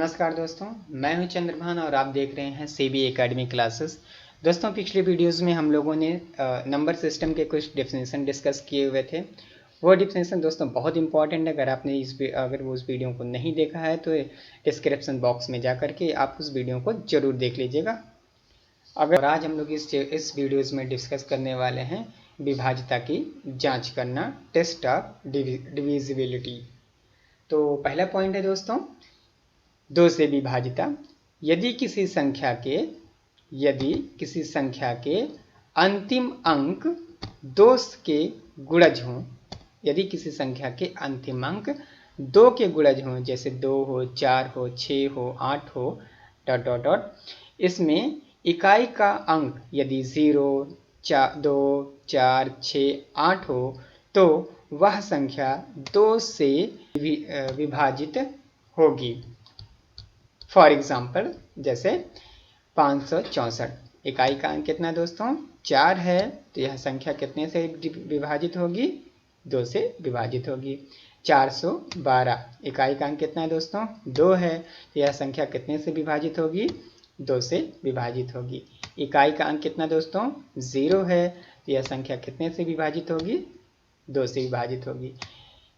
नमस्कार दोस्तों, मैं हूं चंद्रभान और आप देख रहे हैं सीबी एकेडमी क्लासेस। दोस्तों, पिछले वीडियोस में हम लोगों ने नंबर सिस्टम के कुछ डेफिनेशन डिस्कस किए हुए थे। वो डेफिनेशन दोस्तों बहुत इंपॉर्टेंट है। अगर आपने अगर उस वीडियो को नहीं देखा है तो डिस्क्रिप्शन बॉक्स में जा करके आप उस वीडियो को जरूर देख लीजिएगा। और आज हम लोग इस वीडियोज़ में डिस्कस करने वाले हैं विभाज्यता की जाँच करना, टेस्ट ऑफ डिविजिबिलिटी। तो पहला पॉइंट है दोस्तों, 2 से विभाज्यता। यदि किसी संख्या के अंतिम अंक 2 के गुणज हों, यदि किसी संख्या के अंतिम अंक 2 के गुणज हों, जैसे 2 हो, 4 हो, 6 हो, 8 हो, डॉट डॉट डॉट, इसमें इकाई का अंक यदि 0, 2, 4, 6, 8 हो तो वह संख्या 2 से विभाजित होगी। फॉर एग्जाम्पल, जैसे 564, इकाई का अंक कितना है दोस्तों? 4 है, तो यह संख्या कितने से विभाजित होगी? 2 से विभाजित होगी। 412, इकाई का अंक कितना है दोस्तों? 2 है, तो यह संख्या कितने से विभाजित होगी? 2 से विभाजित होगी। इकाई का अंक कितना दोस्तों? 0 है, तो यह संख्या कितने से विभाजित होगी? 2 से विभाजित होगी।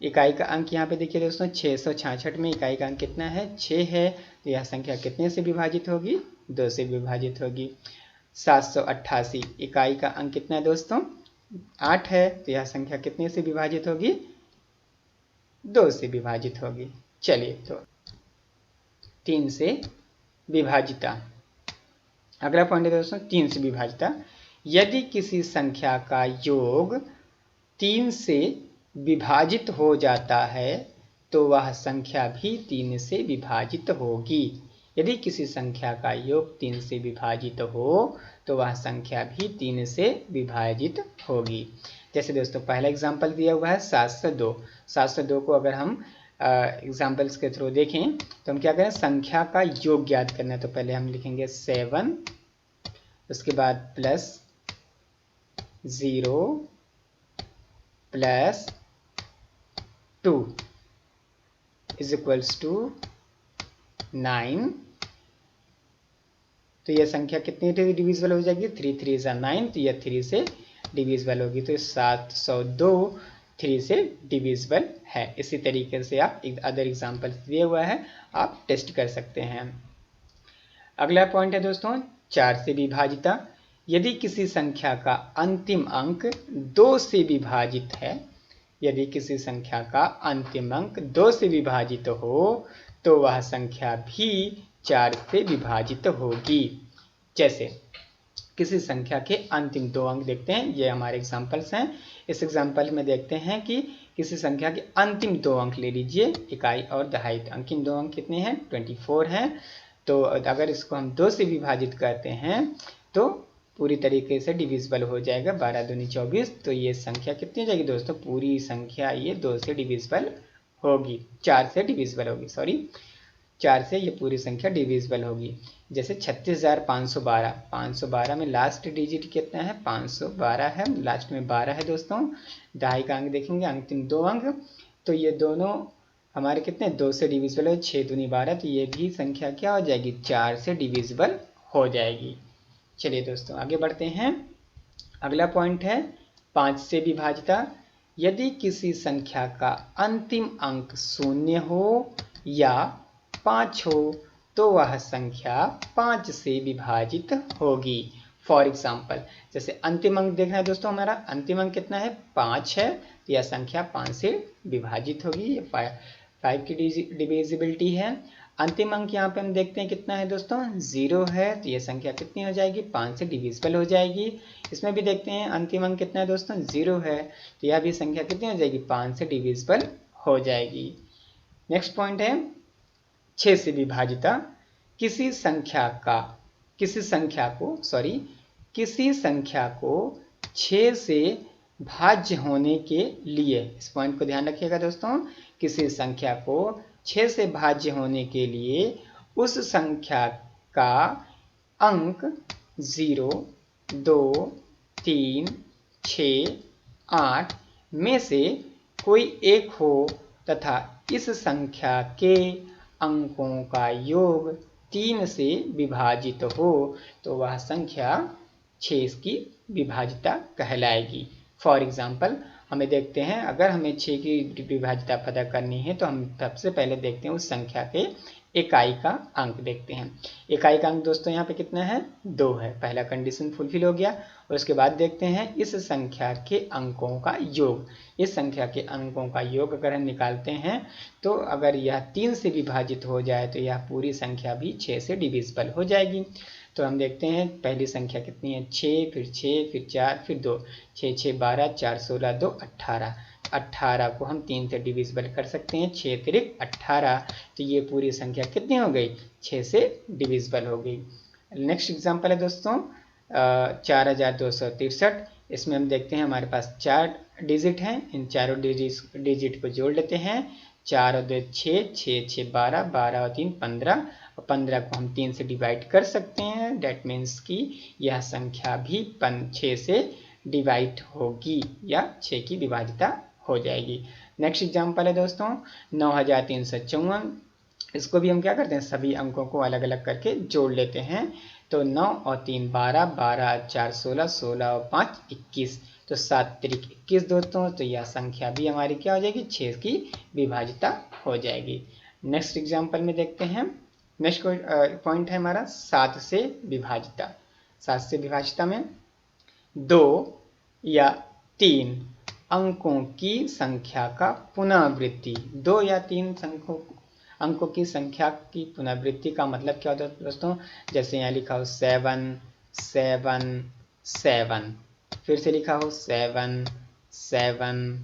इकाई का अंक यहाँ पे देखिए दोस्तों, 666 में इकाई का अंक कितना है? 6 है, तो यह संख्या कितने से विभाजित होगी? 2 से विभाजित होगी। 788, इकाई का अंक कितना है दोस्तों? 8 है, तो यह संख्या कितने से विभाजित होगी? 2 से विभाजित होगी। चलिए, तो 3 से विभाजिता। अगला पॉइंट है दोस्तों, 3 से विभाजिता। यदि किसी संख्या का योग 3 से विभाजित हो जाता है तो वह संख्या भी 3 से विभाजित होगी। यदि किसी संख्या का योग 3 से विभाजित हो तो वह संख्या भी 3 से विभाजित होगी। जैसे दोस्तों पहला एग्जांपल दिया हुआ है 702। 702 को अगर हम एग्जांपल्स के थ्रू देखें तो हम क्या करें? संख्या का योग ज्ञात करना है। तो पहले हम लिखेंगे 7, उसके बाद plus 0 plus 2 is equals to 9। तो यह संख्या कितनी डिविजिबल हो जाएगी? 3 3 is 9, तो यह 3 से डिविजिबल होगी। तो 702 3 से डिविजिबल है। इसी तरीके से आप अदर एग्जाम्पल दिए हुआ है, आप टेस्ट कर सकते हैं। अगला पॉइंट है दोस्तों, 4 से विभाजिता। यदि किसी संख्या का अंतिम अंक 2 से विभाजित है, यदि किसी संख्या का अंतिम अंक 2 से विभाजित हो तो वह संख्या भी 4 से विभाजित होगी। जैसे किसी संख्या के अंतिम 2 अंक देखते हैं, ये हमारे एग्जांपल्स हैं। इस एग्जांपल में देखते हैं कि किसी संख्या के अंतिम 2 अंक ले लीजिए, इकाई और दहाई। अंतिम 2 अंक कितने हैं? 24 हैं। तो अगर इसको हम 2 से विभाजित करते हैं तो पूरी तरीके से डिविजिबल हो जाएगा। 12 दूनी 24, तो ये संख्या कितनी हो जाएगी दोस्तों? पूरी संख्या ये 2 से डिविजिबल होगी, 4 से डिविजिबल होगी, सॉरी 4 से ये पूरी संख्या डिविजिबल होगी। जैसे 36,512, 512 में लास्ट डिजिट कितना है? 512 है, लास्ट में 12 है दोस्तों। दहाई का अंक देखेंगे, अंतिम 2 अंक, तो ये दोनों हमारे कितने? 2 से डिविजिबल है। 6 दूनी 12, तो ये भी संख्या क्या हो जाएगी? 4 से डिविजिबल हो जाएगी। चलिए दोस्तों आगे बढ़ते हैं। अगला पॉइंट है 5 से विभाजिता। यदि किसी संख्या का अंतिम अंक 0 हो या 5 हो तो वह संख्या 5 से विभाजित होगी। फॉर एग्जाम्पल, जैसे अंतिम अंक देखना है दोस्तों, हमारा अंतिम अंक कितना है? 5 है, तो यह संख्या 5 से विभाजित होगी। ये 5 की डिविजिबिलिटी है। अंतिम अंक यहाँ पे हम देखते हैं कितना है दोस्तों? 0 है, तो यह संख्या कितनी हो जाएगी? 5 से डिविजिबल हो जाएगी। इसमें भी देखते हैं अंतिम अंक कितना है दोस्तों? 0 है, तो यह भी संख्या कितनी हो जाएगी? 5 से डिविजिबल हो जाएगी। नेक्स्ट पॉइंट है 6 से विभाजिता। किसी संख्या को 6 से भाज्य होने के लिए, इस पॉइंट को ध्यान रखिएगा दोस्तों, किसी संख्या को 6 से भाज्य होने के लिए उस संख्या का अंक 0, 2, 3, 6, 8 में से कोई एक हो तथा इस संख्या के अंकों का योग 3 से विभाजित हो तो वह संख्या 6 की विभाजिता कहलाएगी। फॉर एग्जाम्पल हमें देखते हैं, अगर हमें 6 की विभाजिता पता करनी है तो हम सबसे पहले देखते हैं उस संख्या के इकाई का अंक देखते हैं। इकाई का अंक दोस्तों यहाँ पे कितना है, 2 है। पहला कंडीशन फुलफिल हो गया। और उसके बाद देखते हैं इस संख्या के अंकों का योग। इस संख्या के अंकों का योग अगर हम निकालते हैं तो अगर यह 3 से विभाजित हो जाए तो यह पूरी संख्या भी 6 से डिविजिबल हो जाएगी। तो हम देखते हैं पहली संख्या कितनी है, 6, फिर 6, फिर 4, फिर 2, 6 6 12, 4 16, 2 18। 18 को हम 3 से डिविजिबल कर सकते हैं, 6 तिरिक 18। तो ये पूरी संख्या कितनी हो गई, 6 से डिविजिबल हो गई। नेक्स्ट एग्जांपल है दोस्तों 4263। इसमें हम देखते हैं हमारे पास 4 डिजिट हैं। इन चारों डिजिट को जोड़ लेते हैं। 4 और 2 6, 6 6 12, 12 और 3 15, और 15 को हम 3 से डिवाइड कर सकते हैं। डेट मीन्स कि यह संख्या भी 6 से डिवाइड होगी या 6 की विभाजिता हो जाएगी। नेक्स्ट एग्जांपल है दोस्तों 9354। इसको भी हम क्या करते हैं, सभी अंकों को अलग अलग करके जोड़ लेते हैं। तो 9 और 3 12, 12 और 4 16, 16 और 5 21, तो 7 तिरिक 21 दोस्तों। तो यह संख्या भी हमारी क्या हो जाएगी, 6 की विभाजिता हो जाएगी। नेक्स्ट एग्जांपल में देखते हैं। नेक्स्ट पॉइंट है हमारा 7 से विभाजिता। 7 से विभाजिता में 2 या 3 अंकों की संख्या का पुनरावृत्ति। 2 या 3 अंकों की संख्या की पुनरावृत्ति का मतलब क्या होता है दोस्तों, जैसे यहाँ लिखा हो 7 7 7, फिर से लिखा हो 7 7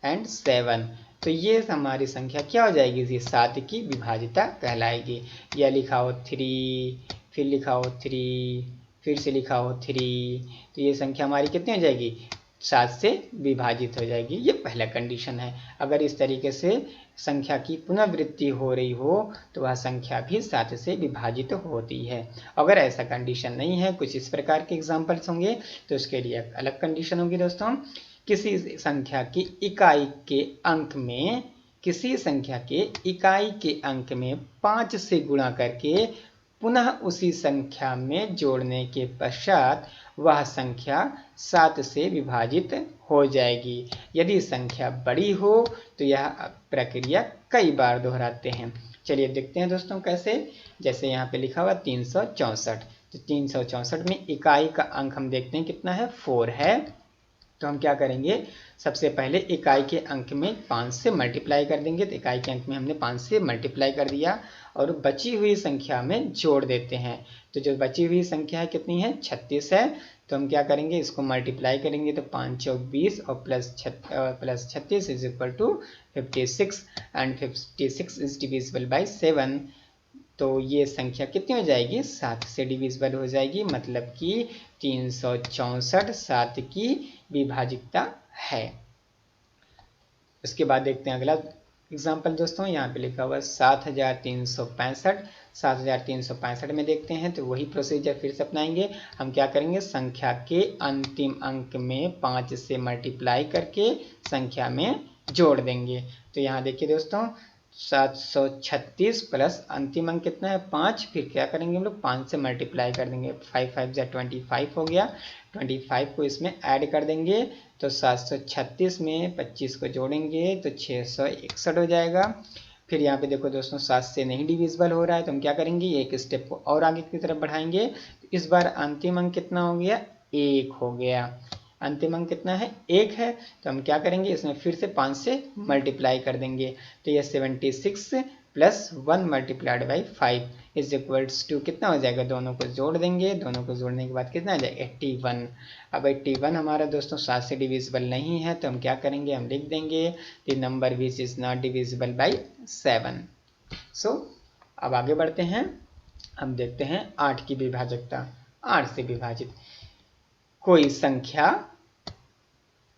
एंड 7, तो ये हमारी संख्या क्या हो जाएगी, ये 7 की विभाजिता कहलाएगी। या लिखा हो 3, फिर लिखा हो 3, फिर से लिखा हो 3, तो ये संख्या हमारी कितनी हो जाएगी, 7 से विभाजित हो जाएगी। ये पहला कंडीशन है। अगर इस तरीके से संख्या की पुनरावृत्ति हो रही हो तो वह संख्या भी 7 से विभाजित होती है। अगर ऐसा कंडीशन नहीं है, कुछ इस प्रकार के एग्जाम्पल्स होंगे, तो उसके लिए अलग कंडीशन होगी दोस्तों। किसी संख्या की इकाई के अंक में, किसी संख्या के इकाई के अंक में 5 से गुणा करके पुनः उसी संख्या में जोड़ने के पश्चात वह संख्या 7 से विभाजित हो जाएगी। यदि संख्या बड़ी हो तो यह प्रक्रिया कई बार दोहराते हैं। चलिए देखते हैं दोस्तों कैसे। जैसे यहाँ पे लिखा हुआ 364, तो 364 में इकाई का अंक हम देखते हैं कितना है, 4 है। तो हम क्या करेंगे, सबसे पहले इकाई के अंक में 5 से मल्टीप्लाई कर देंगे। तो इकाई के अंक में हमने 5 से मल्टीप्लाई कर दिया और बची हुई संख्या में जोड़ देते हैं। तो जो बची हुई संख्या है कितनी है, 36 है। तो हम क्या करेंगे, इसको मल्टीप्लाई करेंगे तो 5 चौक 20 और plus 36 is equal to 56 and 56 is divisible by 7। तो ये संख्या कितनी हो जाएगी, 7 से डिविजिबल हो जाएगी। मतलब कि 364 7 की विभाजिकता है। उसके बाद देखते हैं अगला एग्जाम्पल दोस्तों। यहाँ पे लिखा हुआ 7365। 7365 में देखते हैं तो वही प्रोसीजर फिर से अपनाएंगे। हम क्या करेंगे, संख्या के अंतिम अंक में 5 से मल्टीप्लाई करके संख्या में जोड़ देंगे। तो यहाँ देखिए दोस्तों 736 प्लस अंतिम अंक कितना है, 5। फिर क्या करेंगे हम लोग, 5 से मल्टीप्लाई कर देंगे। 5 5 जा 25 हो गया। 25 को इसमें ऐड कर देंगे तो 736 में 25 को जोड़ेंगे तो 661 हो जाएगा। फिर यहाँ पे देखो दोस्तों 7 से नहीं डिविजिबल हो रहा है तो हम क्या करेंगे, एक स्टेप को और आगे की तरफ बढ़ाएंगे। तो इस बार अंतिम अंक कितना हो गया, 1 हो गया। अंतिम अंक कितना है, 1 है। तो हम क्या करेंगे, इसमें फिर से 5 से मल्टीप्लाई कर देंगे। तो यह 76 plus 1 multiplied by 5 is equals to कितना हो जाएगा, दोनों को जोड़ देंगे। दोनों को जोड़ने के बाद कितना आ जाएगा, 81। अब 81 हमारा दोस्तों 7 से डिविजिबल नहीं है तो हम क्या करेंगे, हम लिख देंगे the number which is not divisible by 7। सो अब आगे बढ़ते हैं। हम देखते हैं 8 की विभाजकता। 8 से विभाजित कोई संख्या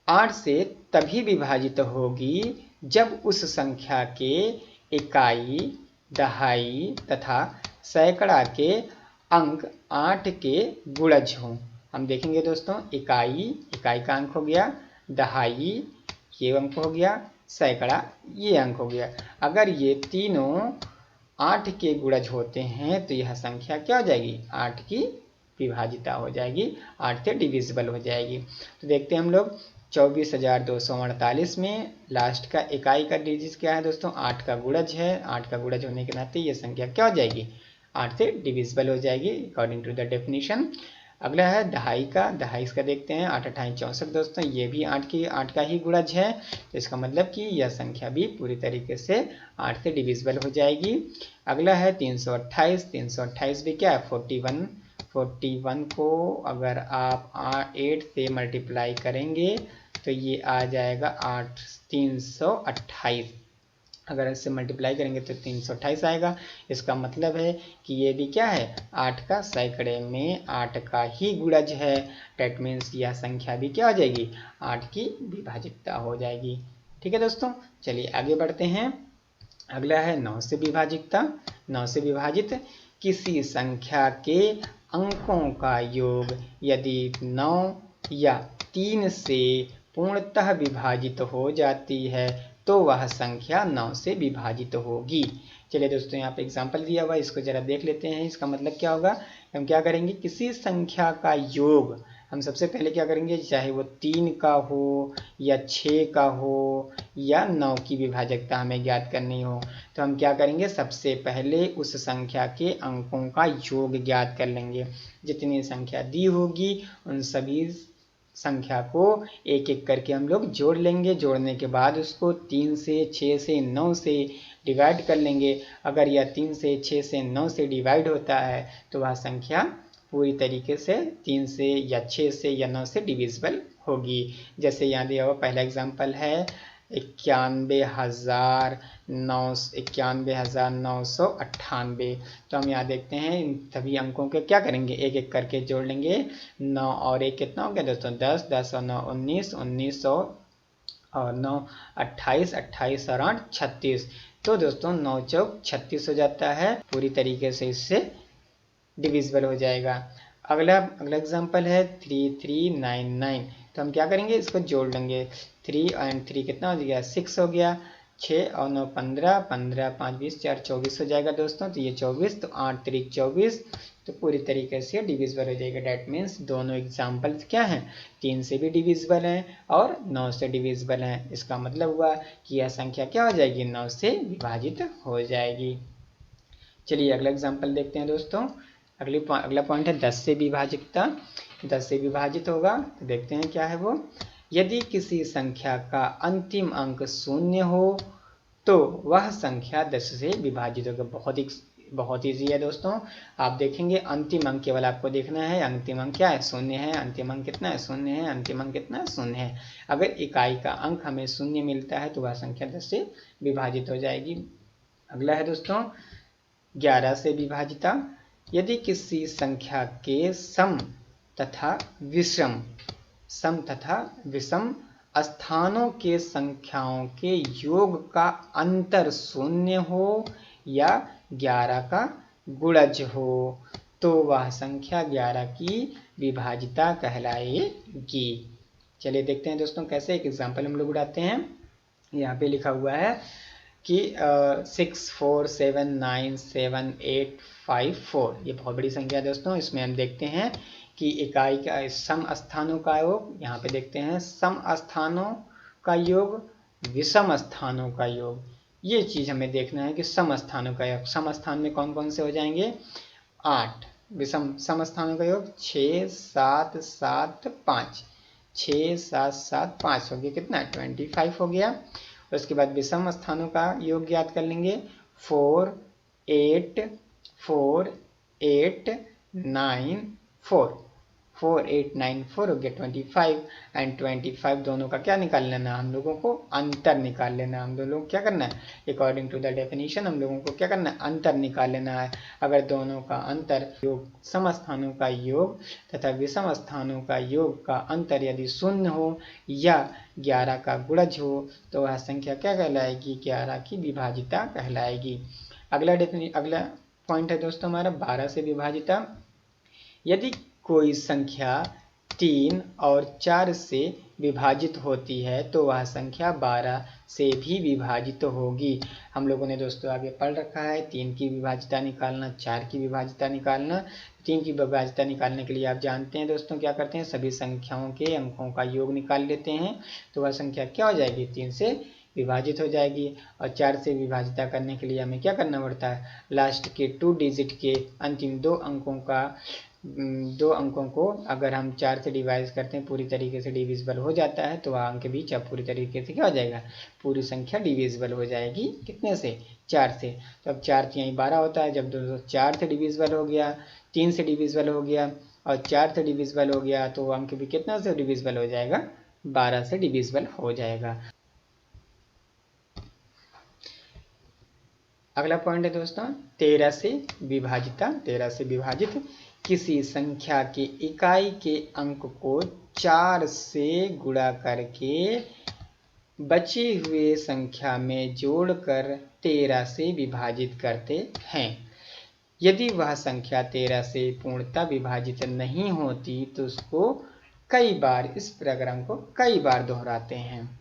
8 से तभी विभाजित होगी जब उस संख्या के इकाई, दहाई तथा सैकड़ा के अंक 8 के गुणज हों। हम देखेंगे दोस्तों इकाई का अंक हो गया, दहाई ये अंक हो गया, सैकड़ा ये अंक हो गया। अगर ये तीनों 8 के गुणज होते हैं तो यह संख्या क्या हो जाएगी, 8 की विभाजिता हो जाएगी, 8 से डिविजिबल हो जाएगी। तो देखते हैं हम लोग 24,248 में लास्ट का इकाई का डिजिट क्या है दोस्तों, 8 का गुणज है। 8 का गुणज होने के नाते ये संख्या क्या हो जाएगी, 8 से डिविजिबल हो जाएगी अकॉर्डिंग टू द डेफिनेशन। अगला है दहाई का, दहाई इसका देखते हैं 8 8 64 दोस्तों, ये भी 8 का ही गुणज है। तो इसका मतलब कि यह संख्या भी पूरी तरीके से 8 से डिविजिबल हो जाएगी। अगला है 328, 328 भी क्या है 41, 41 को अगर आप 8 से मल्टीप्लाई करेंगे तो ये आ जाएगा 328, अगर इससे मल्टीप्लाई करेंगे तो 328 आएगा। इसका मतलब है कि ये भी क्या है 8 का सैकड़े में 8 का ही गुणज है। डेट मीन्स यह संख्या भी क्या हो जाएगी, 8 की विभाजितता हो जाएगी। ठीक है दोस्तों, चलिए आगे बढ़ते हैं। अगला है 9 से विभाजितता। 9 से विभाजित किसी संख्या के अंकों का योग यदि 9 या 3 से पूर्णतः विभाजित हो जाती है तो वह संख्या 9 से विभाजित होगी। चलिए दोस्तों, यहाँ पे एग्जाम्पल दिया हुआ है, इसको जरा देख लेते हैं। इसका मतलब क्या होगा, हम क्या करेंगे, किसी संख्या का योग हम सबसे पहले क्या करेंगे, चाहे वो 3 का हो या 6 का हो या 9 की विभाजकता हमें ज्ञात करनी हो, तो हम क्या करेंगे, सबसे पहले उस संख्या के अंकों का योग ज्ञात कर लेंगे। जितनी संख्या दी होगी उन सभी संख्या को एक एक करके हम लोग जोड़ लेंगे। जोड़ने के बाद उसको 3 से 6 से 9 से डिवाइड कर लेंगे। अगर यह 3 से 6 से 9 से डिवाइड होता है तो वह संख्या पूरी तरीके से 3 से या 6 से या 9 से डिविजिबल होगी। जैसे यहाँ दिया हुआ पहला एग्जाम्पल है 91,998। तो हम यहाँ देखते हैं इन सभी अंकों के क्या करेंगे, एक एक करके जोड़ लेंगे। 9 और 1 कितना हो गया दोस्तों, 10, 10 और 9 19, 19 और 9 28, 28 और 8 36। तो दोस्तों 9 चौक 36 हो जाता है, पूरी तरीके से इससे डिविजिबल हो जाएगा। अगला एग्जाम्पल है 3399। तो हम क्या करेंगे, इसको जोड़ लेंगे। 3 और 3 कितना हो गया, 6 हो गया। 6 और 9 15, 15 5 20 4 24 हो जाएगा दोस्तों। तो ये 24, तो 8 3 24, तो पूरी तरीके से डिविजिबल हो जाएगा। डेट मीन्स दोनों एग्जाम्पल्स क्या हैं, 3 से भी डिविजिबल हैं और 9 से डिविजिबल हैं। इसका मतलब हुआ कि यह संख्या क्या हो जाएगी, 9 से विभाजित हो जाएगी। चलिए अगला एग्जाम्पल देखते हैं दोस्तों। अगला पॉइंट है 10 से विभाजितता। 10 से विभाजित होगा तो देखते हैं क्या है वो। यदि किसी संख्या का अंतिम अंक 0 हो तो वह संख्या 10 से विभाजित होगा। बहुत ईजी है दोस्तों। आप देखेंगे अंतिम अंक केवल आपको देखना है, अंतिम अंक क्या है, 0 है। अंतिम अंक कितना है, 0 है। अंतिम अंक कितना है, 0 है। अगर इकाई का अंक हमें 0 मिलता है तो वह संख्या 10 से विभाजित हो जाएगी। अगला है दोस्तों 11 से विभाजिता। यदि किसी संख्या के सम तथा विषम स्थानों के संख्याओं के योग का अंतर 0 हो या 11 का गुणज हो तो वह संख्या 11 की विभाजिता कहलाएगी। चलिए देखते हैं दोस्तों कैसे, एक एग्जाम्पल हम लोग उड़ाते हैं। यहाँ पे लिखा हुआ है कि 6479785 ये बहुत बड़ी संख्या है दोस्तों। इसमें हम देखते हैं कि इकाई का सम स्थानों का योग, यहाँ पे देखते हैं सम स्थानों का योग, विषम स्थानों का योग। ये चीज हमें देखना है कि सम स्थानों का योग, सम स्थान में कौन कौन से हो जाएंगे, 8। विषम सम स्थानों का योग 6 7 7 5, 6 7 7 5 हो गया, कितना 25 हो गया। उसके बाद विषम स्थानों का योग ज्ञात कर लेंगे। 4 8 4 8 9 4, 4 8 9 4 हो गया 25 एंड 25। दोनों का क्या निकाल लेना है, हम लोगों को अंतर निकाल लेना है। हम लोगों को क्या करना है, अकॉर्डिंग टू द डेफिनेशन हम लोगों को क्या करना है, अंतर निकाल लेना है। अगर दोनों का अंतर योग, सम स्थानों का योग तथा विषम स्थानों का योग का अंतर यदि 0 हो या 11 का गुणज हो तो वह संख्या क्या कहलाएगी, 11 की विभाजिता कहलाएगी। अगला पॉइंट है दोस्तों हमारा 12 से विभाजिता। यदि कोई संख्या 3 और 4 से विभाजित होती है तो वह संख्या 12 से भी विभाजित होगी। हम लोगों ने दोस्तों आगे पढ़ रखा है 3 की विभाजिता निकालना, 4 की विभाजिता निकालना। 3 की विभाजिता निकालने के लिए आप जानते हैं दोस्तों क्या करते हैं, सभी संख्याओं के अंकों का योग निकाल लेते हैं तो वह संख्या क्या हो जाएगी, 3 से विभाजित हो जाएगी। और 4 से विभाजिता करने के लिए हमें क्या करना पड़ता है, लास्ट के 2 डिजिट के अंतिम 2 अंकों को अगर हम 4 से डिवाइड करते हैं पूरी तरीके से डिविजिबल हो जाता है तो वह अंक भी जब पूरी तरीके से क्या हो जाएगा, पूरी संख्या डिविजिबल हो जाएगी। कितने से, 4 से। तो अब 4 यहीं 12 होता है, जब 4 से डिविजिबल हो गया, 3 से डिविजिबल हो गया और 4 से डिविजिबल हो गया तो अंक भी कितना से डिविजिबल हो जाएगा, 12 से डिविजिबल हो जाएगा। अगला पॉइंट है दोस्तों 13 से विभाजिता। 13 से विभाजित किसी संख्या के इकाई के अंक को 4 से गुणा करके बची हुए संख्या में जोड़कर 13 से विभाजित करते हैं। यदि वह संख्या 13 से पूर्णतः विभाजित नहीं होती तो उसको कई बार, इस प्रक्रम को कई बार दोहराते हैं।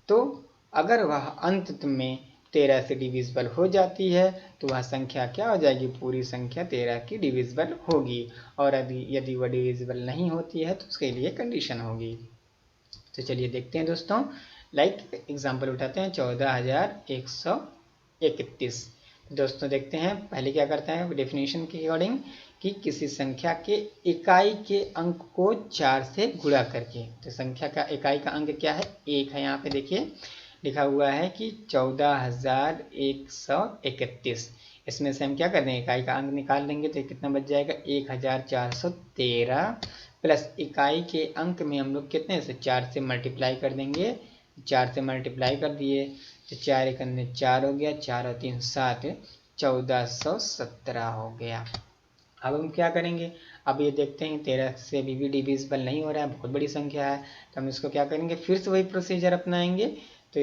तो अगर वह अंत में 13 से डिविजिबल हो जाती है तो वह संख्या क्या हो जाएगी, पूरी संख्या 13 की डिविजिबल होगी। और यदि वह डिविजिबल नहीं होती है तो उसके लिए कंडीशन होगी। तो चलिए देखते हैं दोस्तों, लाइक एग्जांपल उठाते हैं 14,131। दोस्तों देखते हैं पहले क्या करता है डेफिनेशन के अकॉर्डिंग कि किसी संख्या के इकाई के अंक को 4 से गुणा करके। तो संख्या का इकाई का अंक क्या है, 1 है। यहाँ पे देखिए लिखा हुआ है कि 14,131। इसमें से हम क्या कर देंगे, इकाई का अंक निकाल देंगे तो कितना बच जाएगा, 1413 प्लस इकाई के अंक में हम लोग कितने से 4 से मल्टीप्लाई कर देंगे। 4 से मल्टीप्लाई कर दिए तो 4 एक 4 हो गया, 4 और 3 7, 1417 हो गया। अब हम क्या करेंगे, अब ये देखते हैं 13 से अभी भी डिविजिबल नहीं हो रहा है, बहुत बड़ी संख्या है। तो हम इसको क्या करेंगे, फिर से वही प्रोसीजर अपनाएंगे। तो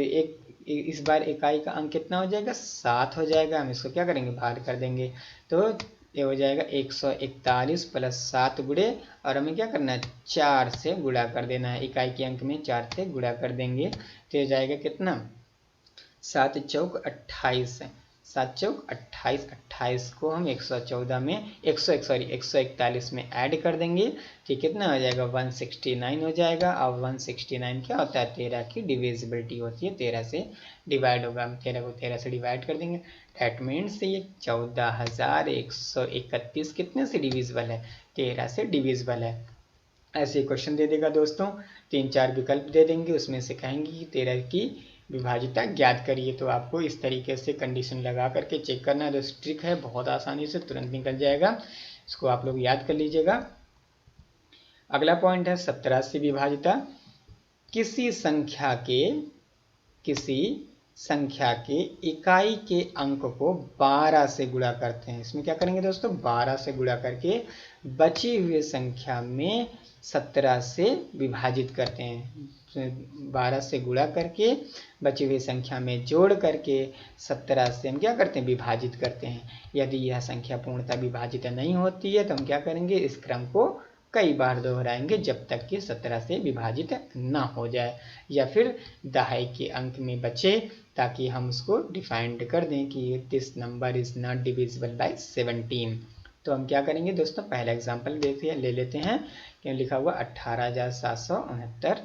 इस बार इकाई का अंक कितना हो जाएगा, 7 हो जाएगा। हम इसको क्या करेंगे, बाहर कर देंगे तो ये हो जाएगा 141 प्लस 7 गुणे, और हमें क्या करना है, 4 से गुणा कर देना है। इकाई के अंक में 4 से गुणा कर देंगे तो ये जाएगा कितना, 7 चौक 28, 7 चौक 28, 28 को हम 114 में 141 में ऐड कर देंगे तो कितना हो जाएगा, 169 हो जाएगा। अब 169 क्या होता है, 13 की डिविजिबिलिटी होती है, 13 से डिवाइड होगा। हम 13 को 13 से डिवाइड कर देंगे, दैट मीन्स ये 14,131 कितने से डिविजिबल है, 13 से डिविजिबल है। ऐसे क्वेश्चन दे देगा दोस्तों, 3-4 विकल्प दे देंगे, उसमें से कहेंगे कि 13 की विभाजिता ज्ञात करिए। तो आपको इस तरीके से कंडीशन लगा करके चेक करना है। दोस्त ट्रिक है, बहुत आसानी से तुरंत निकल जाएगा, इसको आप लोग याद कर लीजिएगा। अगला पॉइंट है 17 से विभाजिता। किसी संख्या के इकाई के अंक को 12 से गुणा करते हैं। इसमें क्या करेंगे दोस्तों, 12 से गुणा करके बची हुई संख्या में 17 से विभाजित करते हैं। 12 से गुणा करके बची हुई संख्या में जोड़ करके 17 से हम क्या करते हैं, विभाजित करते हैं। यदि यह संख्या पूर्णतः विभाजित नहीं होती है तो हम क्या करेंगे, इस क्रम को कई बार दोहराएंगे जब तक कि 17 से विभाजित ना हो जाए या फिर दहाई के अंक में बचे, ताकि हम उसको डिफाइंड कर दें कि this number is not divisible by 17। तो हम क्या करेंगे दोस्तों, पहला एग्जांपल ले लेते हैं। क्या लिखा हुआ 18,769,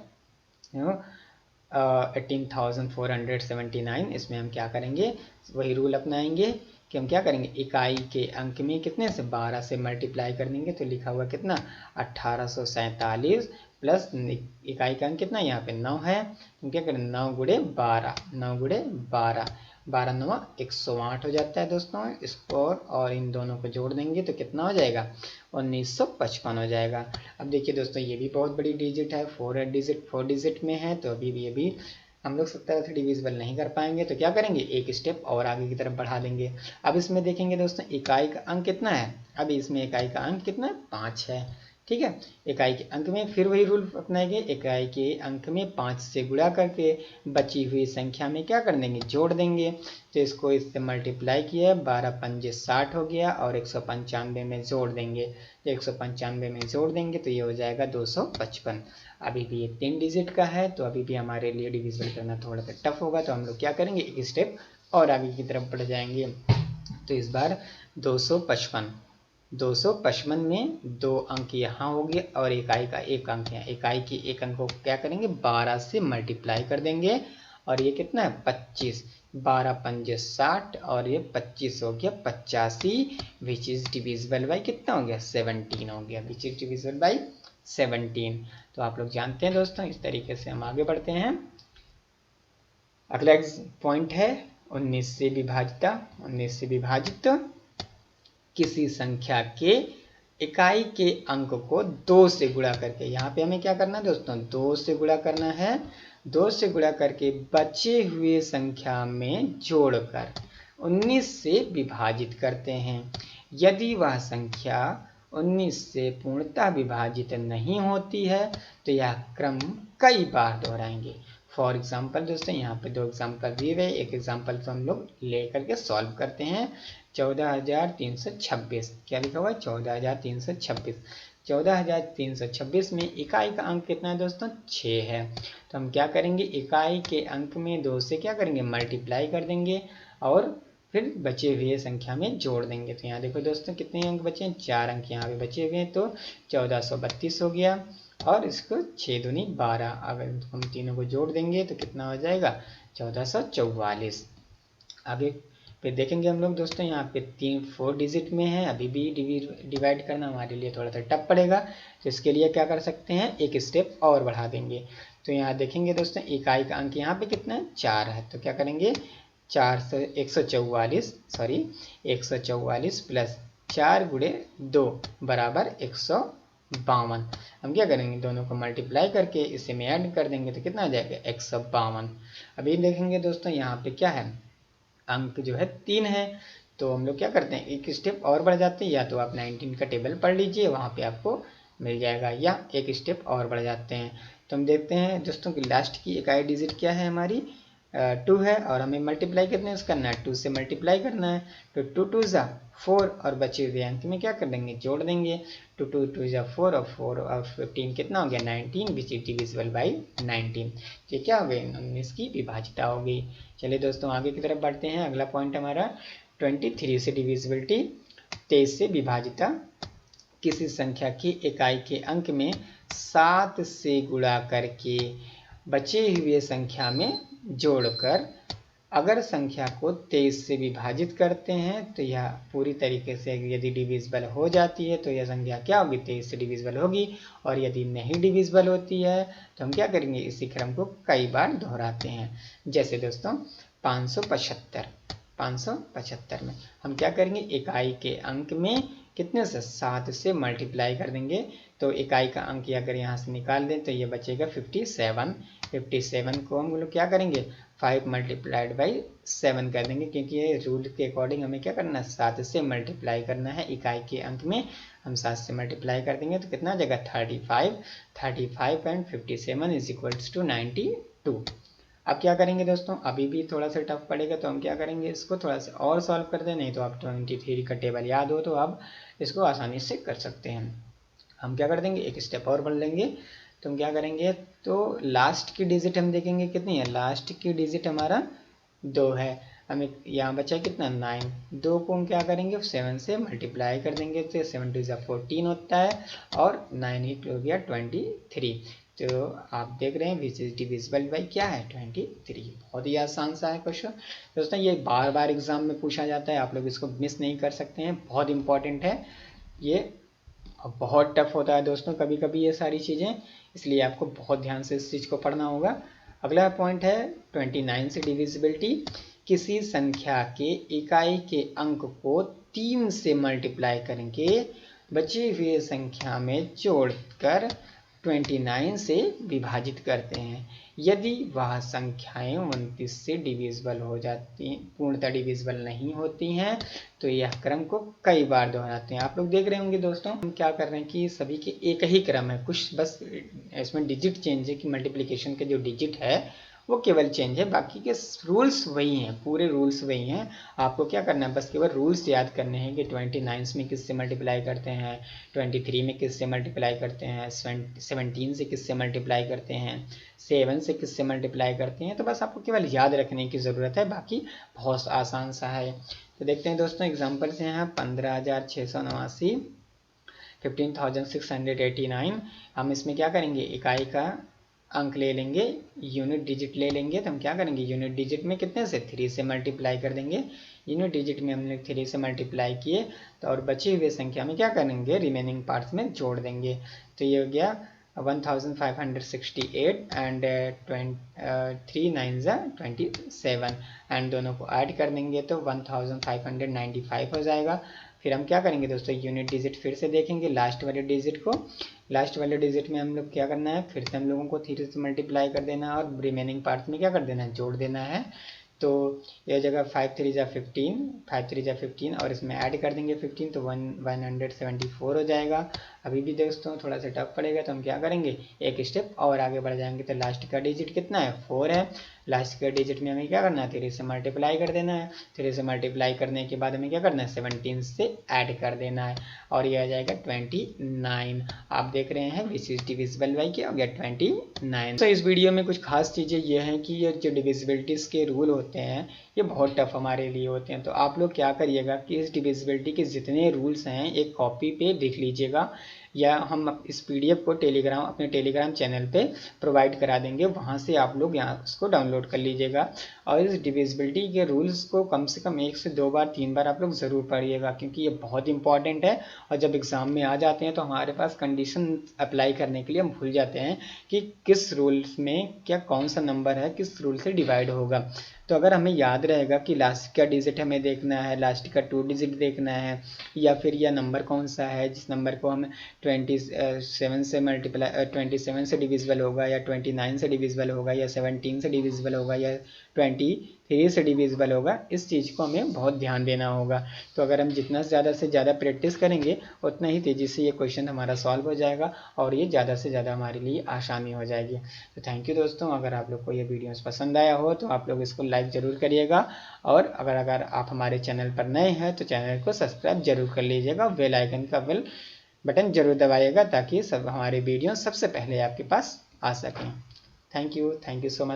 18,479। इसमें हम क्या करेंगे, वही रूल अपनाएंगे कि हम क्या करेंगे, इकाई के अंक में कितने से 12 से मल्टीप्लाई कर देंगे तो लिखा हुआ कितना 1847 प्लस इकाई का अंक कितना यहाँ पे 9 है, हम क्या करें 9 गुणे 12, 9 गुणे 12, 12 9 108 हो जाता है दोस्तों। इसको और इन दोनों को जोड़ देंगे तो कितना हो जाएगा, 1955 हो जाएगा। अब देखिए दोस्तों ये भी बहुत बड़ी डिजिट है, 4 डिजिट में है, तो अभी भी हम लोग 17 से डिविजिबल नहीं कर पाएंगे। तो क्या करेंगे, एक स्टेप और आगे की तरफ बढ़ा देंगे। अब इसमें देखेंगे दोस्तों इकाई का अंक कितना है, अभी इसमें इकाई का अंक कितना है, 5 है। ठीक है। इकाई के अंक में फिर वही रूल अपनाएंगे, इकाई के अंक में 5 से गुणा करके बची हुई संख्या में क्या कर देंगे, जोड़ देंगे। तो इसको इससे मल्टीप्लाई किया, 12 पंजे 60 हो गया और 195 में जोड़ देंगे। तो 195 में जोड़ देंगे तो ये हो जाएगा 255। अभी भी ये 3 डिजिट का है तो अभी भी हमारे लिए डिविजिबल करना थोड़ा सा टफ होगा, तो हम लोग क्या करेंगे, एक स्टेप और आगे की तरफ बढ़ जाएंगे। तो इस बार 255 में 2 अंक यहाँ हो गए और इकाई का 1 अंक है। इकाई की 1 अंक को क्या करेंगे, 12 से मल्टीप्लाई कर देंगे और ये कितना है, 25। 12 पंजे 60 और ये 25 हो गया 85, विच इज डिविजिबल बाई कितना हो गया, 17 हो गया, विच इज डिविजिबल बाई 17। तो आप लोग जानते हैं दोस्तों, इस तरीके से हम आगे बढ़ते हैं। अगला पॉइंट है 19 से विभाजित किसी संख्या के इकाई के अंक को 2 से गुणा करके, यहाँ पे हमें क्या करना है दोस्तों, 2 से गुणा करना है। 2 से गुणा करके बचे हुए संख्या में जोड़कर 19 से विभाजित करते हैं। यदि वह संख्या 19 से पूर्णतः विभाजित नहीं होती है तो यह क्रम कई बार दोहराएंगे। फॉर एग्जाम्पल दोस्तों, यहाँ पे 2 एग्जाम्पल दिए हुए, एक एग्जाम्पल तो हम लोग ले करके सॉल्व करते हैं। 14,326, क्या लिखा हुआ है, 14,326। 14,326 में इकाई का अंक कितना है दोस्तों, 6 है। तो हम क्या करेंगे, इकाई के अंक में 2 से क्या करेंगे, मल्टीप्लाई कर देंगे और फिर बचे हुए संख्या में जोड़ देंगे। तो यहाँ देखो दोस्तों कितने अंक बचे हैं, 4 अंक यहाँ पे बचे हुए हैं। तो 1432 हो गया और इसको 6 दूनी 12, अगर हम तीनों को जोड़ देंगे तो कितना हो जाएगा, 1444। आगे फिर देखेंगे हम लोग दोस्तों, यहाँ पे 4 डिजिट में है, अभी भी डिवाइड करना हमारे लिए थोड़ा सा टफ पड़ेगा। तो इसके लिए क्या कर सकते हैं, एक स्टेप और बढ़ा देंगे। तो यहाँ देखेंगे दोस्तों, इकाई का अंक यहाँ पे कितना है, 4 है। तो क्या करेंगे, 144 प्लस 4 गुणे 2 बराबर 152। हम क्या करेंगे, दोनों को मल्टीप्लाई करके इसे में ऐड कर देंगे तो कितना आ जाएगा, 152। अभी देखेंगे दोस्तों, यहाँ पे क्या है, अंक जो है 3 है। तो हम लोग क्या करते हैं, एक स्टेप और बढ़ जाते हैं। या तो आप 19 का टेबल पढ़ लीजिए, वहाँ पे आपको मिल जाएगा, या एक स्टेप और बढ़ जाते हैं। तो हम देखते हैं दोस्तों कि लास्ट की इकाई डिजिट क्या है हमारी, 2 है और हमें मल्टीप्लाई कितने से करना है, 2 से मल्टीप्लाई करना है। तो 2 2 ज़ा 4 और बचे हुए अंक में क्या कर देंगे, जोड़ देंगे। 2 2 2 ज़ा 4 और 4 और 15 कितना हो गया, 19, विच इज डिविजिबल बाई 19। ये क्या हो गई, 19 की विभाजिता हो गई। चलिए दोस्तों आगे की तरफ बढ़ते हैं। अगला पॉइंट हमारा 23 से डिविजिबिलिटी, 23 से विभाजिता किसी संख्या की इकाई के अंक में 7 से गुणा करके बचे हुए संख्या में जोड़कर अगर संख्या को 23 से विभाजित करते हैं तो यह पूरी तरीके से यदि डिविजिबल हो जाती है तो यह संख्या क्या होगी, 23 से डिविजिबल होगी। और यदि नहीं डिविजिबल होती है तो हम क्या करेंगे, इसी क्रम को कई बार दोहराते हैं। जैसे दोस्तों 575 में हम क्या करेंगे, इकाई के अंक में कितने से, 7 से मल्टीप्लाई कर देंगे। तो इकाई का अंक अगर यहाँ से निकाल दें तो ये बचेगा 57। 57 को हम लोग क्या करेंगे, 5 मल्टीप्लाइड बाई 7 कर देंगे, क्योंकि ये रूल के अकॉर्डिंग हमें क्या करना है, 7 से मल्टीप्लाई करना है। इकाई के अंक में हम 7 से मल्टीप्लाई कर देंगे तो कितना आ जाएगा, 35 एंड 57 इज इक्वल्स टू 92। अब क्या करेंगे दोस्तों, अभी भी थोड़ा सा टफ पड़ेगा तो हम क्या करेंगे, इसको थोड़ा सा और सॉल्व कर दें। नहीं तो आप 23 का टेबल याद हो तो आप इसको आसानी से कर सकते हैं। हम क्या कर देंगे, एक स्टेप और बढ़ लेंगे। तो हम क्या करेंगे, तो लास्ट की डिजिट हम देखेंगे कितनी है, लास्ट की डिजिट हमारा 2 है। हमें यहाँ बचा कितना, 9। 2 को हम क्या करेंगे, 7 से मल्टीप्लाई कर देंगे तो 7 2 14 होता है और 9 ही हो गया 23। तो आप देख रहे हैं विच इज डिविजिबल बाई क्या है, 23। बहुत ही आसान सा है क्वेश्चन दोस्तों, ये बार बार एग्जाम में पूछा जाता है, आप लोग इसको मिस नहीं कर सकते हैं, बहुत इंपॉर्टेंट है ये। बहुत टफ होता है दोस्तों कभी कभी ये सारी चीज़ें, इसलिए आपको बहुत ध्यान से इस चीज़ को पढ़ना होगा। अगला पॉइंट है 29 से डिविजिबिलिटी, किसी संख्या के इकाई के अंक को 3 से मल्टीप्लाई करेंगे बची हुई संख्या में जोड़कर 29 से विभाजित करते हैं। यदि वह संख्याएं 29 से डिविजिबल हो जाती हैं, पूर्णतः डिविजिबल नहीं होती हैं, तो यह क्रम को कई बार दोहराते हैं। आप लोग देख रहे होंगे दोस्तों, हम क्या कर रहे हैं कि सभी के एक ही क्रम है, कुछ बस इसमें डिजिट चेंज है कि मल्टीप्लिकेशन के जो डिजिट है वो केवल चेंज है, बाकी के रूल्स वही हैं, पूरे रूल्स वही हैं। आपको क्या करना है, बस केवल रूल्स याद करने हैं कि 29 में किससे मल्टीप्लाई करते हैं, 23 में किससे मल्टीप्लाई करते हैं, 17 से किससे मल्टीप्लाई करते हैं, 7 से किससे मल्टीप्लाई करते हैं। तो बस आपको केवल याद रखने की ज़रूरत है, बाकी बहुत आसान सा है। तो देखते हैं दोस्तों एग्जाम्पल से हैं 15,689, 15,689। हम इसमें क्या करेंगे, इकाई का अंक ले लेंगे, यूनिट डिजिट ले लेंगे। तो हम क्या करेंगे, यूनिट डिजिट में कितने से 3 से मल्टीप्लाई कर देंगे। यूनिट डिजिट में हमने 3 से मल्टीप्लाई किए, तो और बची हुई संख्या में क्या करेंगे, रिमेनिंग पार्ट्स में जोड़ देंगे। तो ये हो गया 1568 एंड 3 9 27 एंड दोनों को ऐड कर देंगे तो 1595 हो जाएगा। फिर हम क्या करेंगे दोस्तों, यूनिट डिजिट फिर से देखेंगे, लास्ट वाले डिजिट को। लास्ट वाले डिजिट में हम लोग क्या करना है, फिर से हम लोगों को 3 से मल्टीप्लाई कर देना है और रिमेनिंग पार्ट में क्या कर देना है, जोड़ देना है। तो यह जगह 5 3 जा 15 और इसमें ऐड कर देंगे 15, तो 174 हो जाएगा। अभी भी दोस्तों थोड़ा सा टफ पड़ेगा, तो हम क्या करेंगे, एक स्टेप और आगे बढ़ जाएंगे। तो लास्ट का डिजिट कितना है, 4 है। लास्ट के डिजिट में हमें क्या करना है, 3 से मल्टीप्लाई कर देना है। 3 से मल्टीप्लाई करने के बाद हमें क्या करना है, 17 से ऐड कर देना है और ये आ जाएगा 29। आप देख रहे हैं विच इज डिविजिबल बाई क्या हो गया, 29। तो इस वीडियो में कुछ खास चीज़ें ये हैं कि ये जो डिविजिबिलिटीज़ के रूल होते हैं ये बहुत टफ हमारे लिए होते हैं। तो आप लोग क्या करिएगा कि इस डिविजिबिलिटी के जितने रूल्स हैं एक कॉपी पे लिख लीजिएगा, या हम इस PDF को अपने टेलीग्राम चैनल पे प्रोवाइड करा देंगे, वहाँ से आप लोग यहाँ उसको डाउनलोड कर लीजिएगा। और इस डिविजिबिलिटी के रूल्स को कम से कम 1 से 2 बार 3 बार आप लोग ज़रूर पढ़िएगा, क्योंकि ये बहुत इंपॉर्टेंट है। और जब एग्ज़ाम में आ जाते हैं तो हमारे पास कंडीशन अप्लाई करने के लिए हम भूल जाते हैं कि किस रूल्स में क्या कौन सा नंबर है, किस रूल से डिवाइड होगा। तो अगर हमें याद रहेगा कि लास्ट का डिजिट हमें देखना है, लास्ट का 2 डिजिट देखना है, या फिर यह नंबर कौन सा है जिस नंबर को हम 27 से डिविजिबल होगा, या 29 से डिविजिबल होगा, या 17 से डिविजिबल होगा, या 23 से डिविजिबल होगा, इस चीज़ को हमें बहुत ध्यान देना होगा। तो अगर हम जितना ज़्यादा से ज़्यादा प्रैक्टिस करेंगे उतना ही तेज़ी से ये क्वेश्चन हमारा सॉल्व हो जाएगा और ये ज़्यादा से ज़्यादा हमारे लिए आसानी हो जाएगी। तो थैंक यू दोस्तों, अगर आप लोग को ये वीडियोस पसंद आया हो तो आप लोग इसको लाइक ज़रूर करिएगा, और अगर आप हमारे चैनल पर नए हैं तो चैनल को सब्सक्राइब जरूर कर लीजिएगा, बेल आइकन का बटन जरूर दबाइएगा ताकि सब हमारे वीडियो सबसे पहले आपके पास आ सकें। Thank you so much.